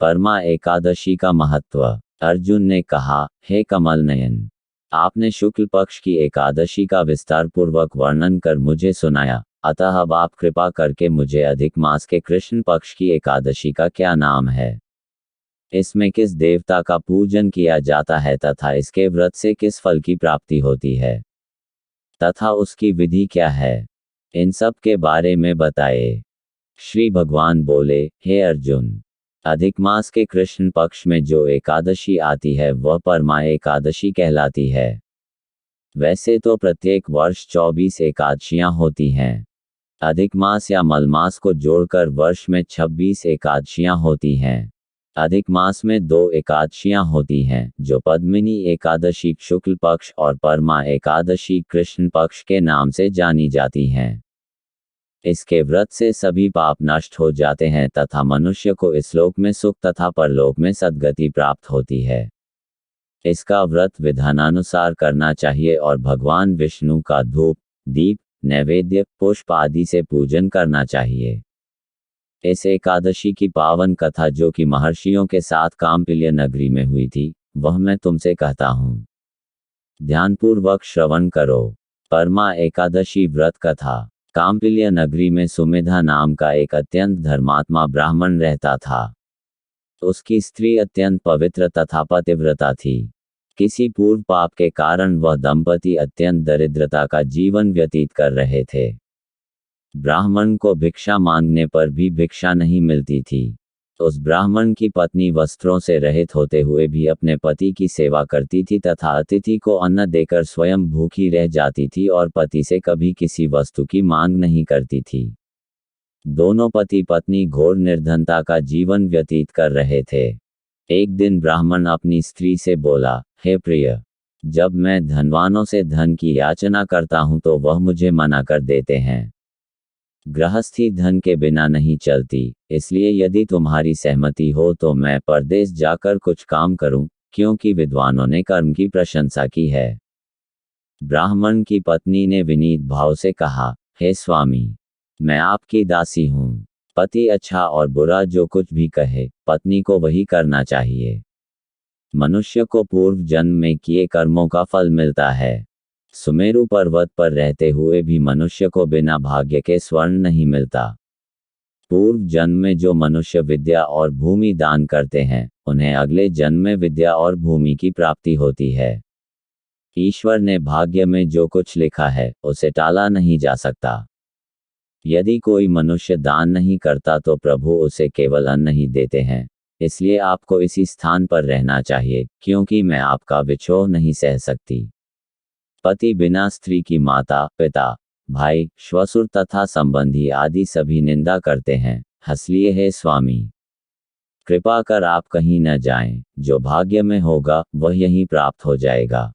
परमा एकादशी का महत्व। अर्जुन ने कहा, हे कमल नयन, आपने शुक्ल पक्ष की एकादशी का विस्तार पूर्वक वर्णन कर मुझे सुनाया, अतः अब आप कृपा करके मुझे अधिक मास के कृष्ण पक्ष की एकादशी का क्या नाम है, इसमें किस देवता का पूजन किया जाता है तथा इसके व्रत से किस फल की प्राप्ति होती है तथा उसकी विधि क्या है, इन सब के बारे में बताए। श्री भगवान बोले, हे अर्जुन, अधिक मास के कृष्ण पक्ष में जो एकादशी आती है वह परमा एकादशी कहलाती है। वैसे तो प्रत्येक वर्ष 24 एकादशियां होती हैं। अधिक मास या मलमास को जोड़कर वर्ष में 26 एकादशियां होती हैं। अधिक मास में 2 एकादशियां होती हैं, जो पद्मिनी एकादशी शुक्ल पक्ष और परमा एकादशी कृष्ण पक्ष के नाम से जानी जाती हैं। इसके व्रत से सभी पाप नष्ट हो जाते हैं तथा मनुष्य को इस लोक में सुख तथा परलोक में सद्गति प्राप्त होती है। इसका व्रत विधानानुसार करना चाहिए और भगवान विष्णु का धूप, दीप, नैवेद्य, पुष्प आदि से पूजन करना चाहिए। इस एकादशी की पावन कथा जो कि महर्षियों के साथ काम्पिल्य नगरी में हुई थी, वह मैं तुमसे कहता हूँ। ध्यानपूर्वक श्रवण करो। परमा एकादशी व्रत कथा। काम्पिल्य नगरी में सुमेधा नाम का एक अत्यंत धर्मात्मा ब्राह्मण रहता था। उसकी स्त्री अत्यंत पवित्र तथा पतिव्रता थी। किसी पूर्व पाप के कारण वह दंपति अत्यंत दरिद्रता का जीवन व्यतीत कर रहे थे। ब्राह्मण को भिक्षा मांगने पर भी भिक्षा नहीं मिलती थी। उस ब्राह्मण की पत्नी वस्त्रों से रहित होते हुए भी अपने पति की सेवा करती थी तथा अतिथि को अन्न देकर स्वयं भूखी रह जाती थी और पति से कभी किसी वस्तु की मांग नहीं करती थी। दोनों पति पत्नी घोर निर्धनता का जीवन व्यतीत कर रहे थे। एक दिन ब्राह्मण अपनी स्त्री से बोला, हे प्रिय, जब मैं धनवानों से धन की याचना करता हूं तो वह मुझे मना कर देते हैं। गृहस्थी धन के बिना नहीं चलती, इसलिए यदि तुम्हारी सहमति हो तो मैं परदेश जाकर कुछ काम करूं, क्योंकि विद्वानों ने कर्म की प्रशंसा की है। ब्राह्मण की पत्नी ने विनीत भाव से कहा, हे स्वामी, मैं आपकी दासी हूं। पति अच्छा और बुरा जो कुछ भी कहे, पत्नी को वही करना चाहिए। मनुष्य को पूर्व जन्म में किए कर्मों का फल मिलता है। सुमेरु पर्वत पर रहते हुए भी मनुष्य को बिना भाग्य के स्वर्ण नहीं मिलता। पूर्व जन्म में जो मनुष्य विद्या और भूमि दान करते हैं, उन्हें अगले जन्म में विद्या और भूमि की प्राप्ति होती है। ईश्वर ने भाग्य में जो कुछ लिखा है, उसे टाला नहीं जा सकता। यदि कोई मनुष्य दान नहीं करता तो प्रभु उसे केवल अन्न ही देते हैं। इसलिए आपको इसी स्थान पर रहना चाहिए, क्योंकि मैं आपका विछोह नहीं सह सकती। पति बिना स्त्री की माता, पिता, भाई, श्वशुर तथा संबंधी आदि सभी निंदा करते हैं। हंसलिए हे स्वामी, कृपा कर आप कहीं न जाएं, जो भाग्य में होगा वह यहीं प्राप्त हो जाएगा।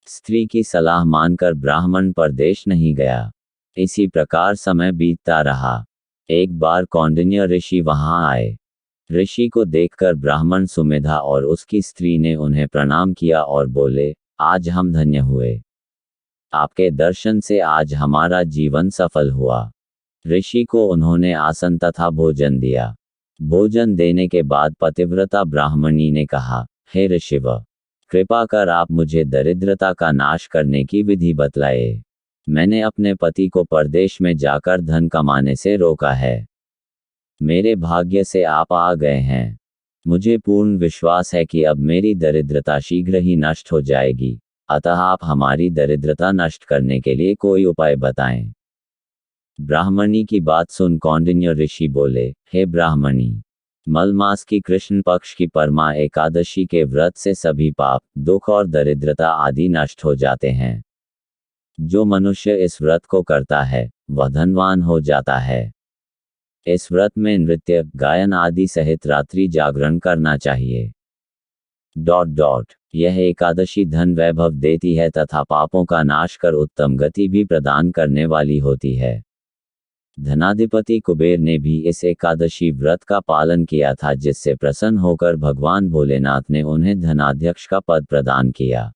स्त्री की सलाह मानकर ब्राह्मण परदेश नहीं गया। इसी प्रकार समय बीतता रहा। एक बार कौंडिन्य ऋषि वहां आए। ऋषि को देखकर ब्राह्मण सुमेधा और उसकी स्त्री ने उन्हें प्रणाम किया और बोले, आज हम धन्य हुए। आपके दर्शन से आज हमारा जीवन सफल हुआ। ऋषि को उन्होंने आसन तथा भोजन दिया। भोजन देने के बाद पतिव्रता ब्राह्मणी ने कहा, हे ऋषिव, कृपा कर आप मुझे दरिद्रता का नाश करने की विधि बतलाए। मैंने अपने पति को परदेश में जाकर धन कमाने से रोका है। मेरे भाग्य से आप आ गए हैं। मुझे पूर्ण विश्वास है कि अब मेरी दरिद्रता शीघ्र ही नष्ट हो जाएगी, अतः आप हमारी दरिद्रता नष्ट करने के लिए कोई उपाय बताएं। ब्राह्मणी की बात सुन कौंडिन्य ऋषि बोले, हे ब्राह्मणी, मल मास की कृष्ण पक्ष की परमा एकादशी के व्रत से सभी पाप, दुख और दरिद्रता आदि नष्ट हो जाते हैं। जो मनुष्य इस व्रत को करता है, वह धनवान हो जाता है। इस व्रत में नृत्य, गायन आदि सहित रात्रि जागरण करना चाहिए। यह एकादशी धन वैभव देती है तथा पापों का नाश कर उत्तम गति भी प्रदान करने वाली होती है। धनाधिपति कुबेर ने भी इस एकादशी व्रत का पालन किया था, जिससे प्रसन्न होकर भगवान भोलेनाथ ने उन्हें धनाध्यक्ष का पद प्रदान किया।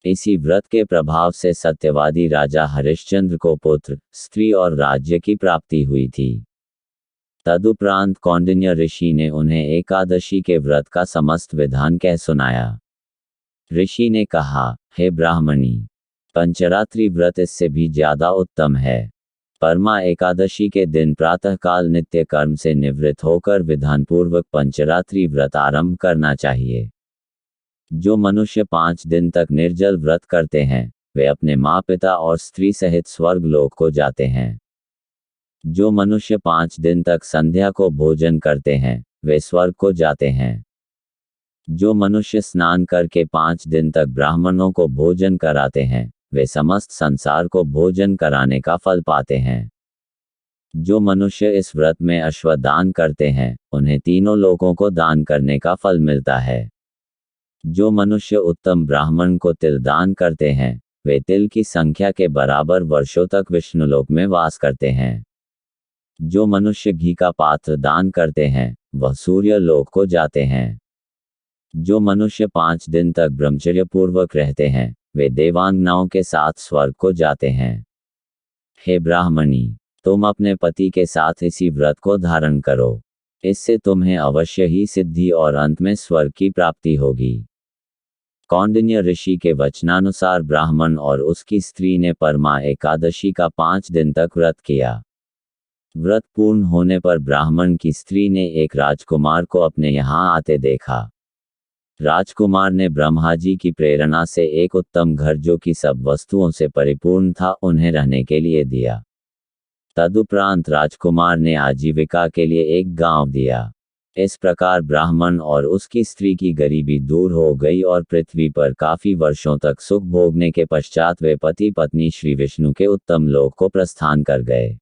इसी व्रत के प्रभाव से सत्यवादी राजा हरिश्चंद्र को पुत्र, स्त्री और राज्य की प्राप्ति हुई थी। तदुपरांत कौंडिन्य ऋषि ने उन्हें एकादशी के व्रत का समस्त विधान कह सुनाया। ऋषि ने कहा, हे ब्राह्मणी, पंचरात्रि व्रत इससे भी ज्यादा उत्तम है। परमा एकादशी के दिन प्रातःकाल नित्य कर्म से निवृत्त होकर विधानपूर्वक पंचरात्रि व्रत आरंभ करना चाहिए। जो मनुष्य 5 दिन तक निर्जल व्रत करते हैं वे अपने माँ पिता और स्त्री सहित स्वर्ग लोक को जाते हैं। जो मनुष्य 5 दिन तक संध्या को भोजन करते हैं वे स्वर्ग को जाते हैं। जो मनुष्य स्नान करके 5 दिन तक ब्राह्मणों को भोजन कराते हैं वे समस्त संसार को भोजन कराने का फल पाते हैं। जो मनुष्य इस व्रत में अश्वदान करते हैं उन्हें तीनों लोकों को दान करने का फल मिलता है। जो मनुष्य उत्तम ब्राह्मण को तिल दान करते हैं वे तिल की संख्या के बराबर वर्षों तक विष्णुलोक में वास करते हैं। जो मनुष्य घी का पात्र दान करते हैं वह सूर्य लोक को जाते हैं। जो मनुष्य 5 दिन तक ब्रह्मचर्य पूर्वक रहते हैं वे देवांगनाओं के साथ स्वर्ग को जाते हैं। हे ब्राह्मणी, तुम अपने पति के साथ इसी व्रत को धारण करो, इससे तुम्हें अवश्य ही सिद्धि और अंत में स्वर्ग की प्राप्ति होगी। कौंडिन्य ऋषि के वचनानुसार ब्राह्मण और उसकी स्त्री ने परमा एकादशी का 5 दिन तक व्रत किया। व्रत पूर्ण होने पर ब्राह्मण की स्त्री ने एक राजकुमार को अपने यहाँ आते देखा। राजकुमार ने ब्रह्मा जी की प्रेरणा से एक उत्तम घर जो कि सब वस्तुओं से परिपूर्ण था उन्हें रहने के लिए दिया। तदुपरांत राजकुमार ने आजीविका के लिए एक गांव दिया। इस प्रकार ब्राह्मण और उसकी स्त्री की गरीबी दूर हो गई और पृथ्वी पर काफी वर्षों तक सुख भोगने के पश्चात वे पति पत्नी श्री विष्णु के उत्तम लोक को प्रस्थान कर गए।